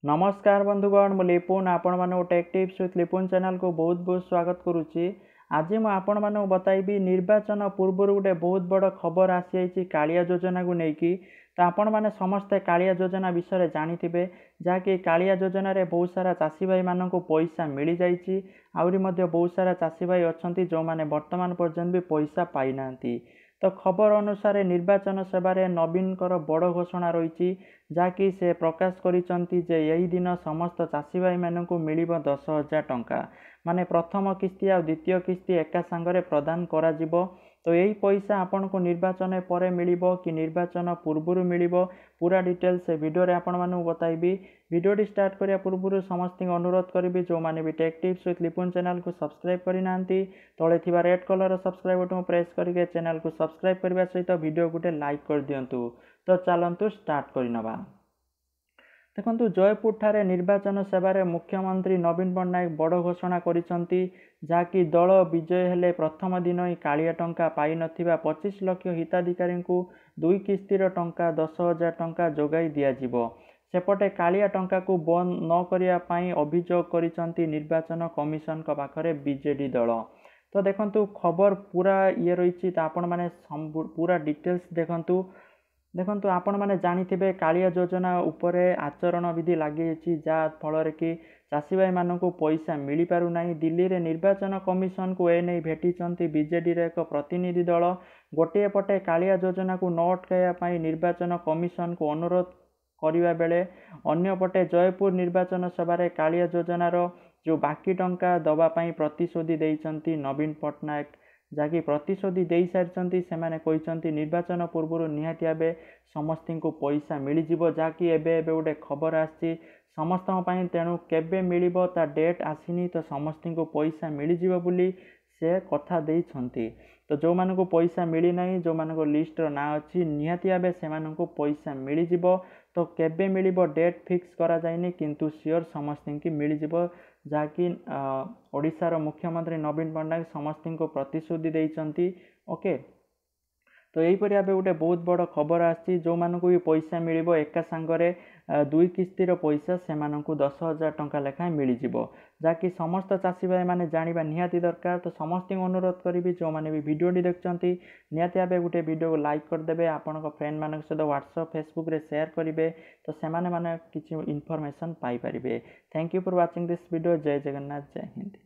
नमस्कार बंधुगण मु लिपुन आपण मानक take tips with Lipun channel को बहुत बहुत स्वागत करुच्ची। आज मुझे आपण मानक बताइबी निर्वाचन पूर्व गोटे बहुत बड़ खबर आसी कालिया योजना को लेकिन तो आपण मैंने समस्ते कालिया योजना विषय जानी जहाँकि कालिया योजना रे बहुत सारा चाषी भाई मानक पैसा मिल जाइए आहरी बहुत सारा चाषी भाई अच्छा जो मैंने वर्तमान पर्यंत भी पैसा पाई ना। तो खबर अनुसार निर्वाचन सेवार नवीन बड़ घोषणा रही जहाँकि से प्रकाश करिसंती जे यही दिन समस्त चाषी भाई मानक मिल 10,000 टंका माने प्रथम किस्ती आ द्वितीय किस्ती एका सांगरे प्रदान करा जिवो। तो यही पैसा आपन को निर्वाचन पर मिलिबो कि निर्वाचन पूर्व मिलिबो पूरा डिटेल्स से वीडियो रे आपण मानू बताइबी। वीडियो स्टार्ट करिया पूर्व समस्त अनुरोध करी जो माने भी take tips with Lipun channel को सब्सक्राइब करि नांती तळे थिबा red colour subscribe button press करके चैनल को सब्सक्राइब करबा सहित वीडियो गुटे लाइक कर दियंतु। तो चलंतु स्टार्ट करिनबा। देखो जयपुर ठारे निर्वाचन सेवार मुख्यमंत्री नवीन पट्टनायक बड़ घोषणा करिसंती जहाँकि दल विजय हेले प्रथम दिन ही कालिया टंका पाई नथिबा 25 लाख हिताधिकारी को दुई किस्तीर टंका 10,000 टंका जोगाई दियाजिवो। सेपटे कालिया टंका को बंद न करिया पाई अभियोग करिसंती निर्वाचन कमिशन का पाखरे बीजेडी दल। तो देखंतु खबर पूरा ये रही आपण माने पूरा डिटेल्स देखंतु आपण माने जानिथिबे कालिया योजना उपरे आचरण विधि लगी जहाँ फल कि चाषी भाई मानक पैसा मिल पारु नाही। दिल्ली रे निर्वाचन कमिशन को एने भेटी बीजेडी रे एक प्रतिनिधि दल गोटे पटे कालिया योजना को न अटकाइबा निर्वाचन कमिशन को अनुरोध करिबा बेले अन्य पटे जयपुर निर्वाचन सभा कालिया योजनार जो बाकी टंका दबा प्रतिश्रुति देइचंती नवीन पट्टनायक जहाँकि प्रतिश्रुति दे सारी से निर्वाचन पूर्व निहाती भावे समस्त को पैसा मिल जाव जहाँकि एबे गोटे खबर आसी समस्त तेणु केबे मिलिबो ता डेट आसीनी तो समस्त को पैसा मिल जाव बोली से कथा देइछंती। तो जो मान को पैसा मिली नहीं जो मान को लिस्ट ना अच्छी निहाती भावे से पैसा मिल जाव। तो केबे मिलिबो डेट फिक्स करा जाइनी किंतु सियोर समस्त की मिल जाव जहाँकि ओडिशार मुख्यमंत्री नवीन पट्टनायक समस्त को प्रतिश्रुति देइचंती। ओके तो यहीपरि भाव गोटे बहुत बड़ खबर आसी जो मानक भी पैसा मिल एका सांगरे दुई किस्तीर पैसा से 10,000 टंका लेखाएं मिल जाव जहाँकि समस्त चाषी भाई मैंने जाना निहाती दरकार। तो समस्त अनुरोध करी जो मैंने भी वीडियो देखते निहाती भाव गोटे वीडियो को लाइक करदे आपण फ्रेंड मान सहित व्हाट्सएप फेसबुक रे शेयर करेंगे तो से मैंने किसी इनफॉरमेशन पाई पारिबे। Thank you for watching this video. जय जगन्नाथ जय हिंद।